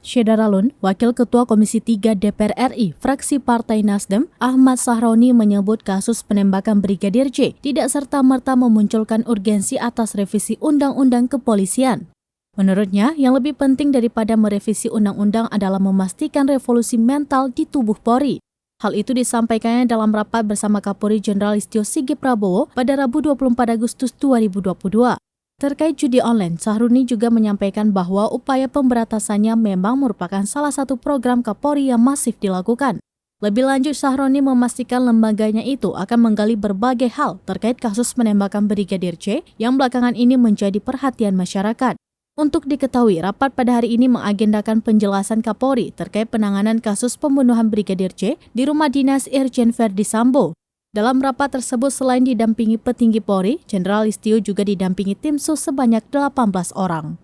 Syederalun, Wakil Ketua Komisi 3 DPR RI, fraksi Partai Nasdem, Ahmad Sahroni menyebut kasus penembakan Brigadir J tidak serta-merta memunculkan urgensi atas revisi Undang-Undang Kepolisian. Menurutnya, yang lebih penting daripada merevisi undang-undang adalah memastikan revolusi mental di tubuh Polri. Hal itu disampaikannya dalam rapat bersama Kapolri Jenderal Listio Sigit Prabowo pada Rabu 24 Agustus 2022. Terkait judi online, Sahroni juga menyampaikan bahwa upaya pemberantasannya memang merupakan salah satu program Kapolri yang masif dilakukan. Lebih lanjut, Sahroni memastikan lembaganya itu akan menggali berbagai hal terkait kasus penembakan Brigadir J yang belakangan ini menjadi perhatian masyarakat. Untuk diketahui, rapat pada hari ini mengagendakan penjelasan Kapolri terkait penanganan kasus pembunuhan Brigadir J di rumah dinas Irjen Verdi Sambo. Dalam rapat tersebut selain didampingi petinggi Polri, Jenderal Listio juga didampingi tim sus sebanyak 18 orang.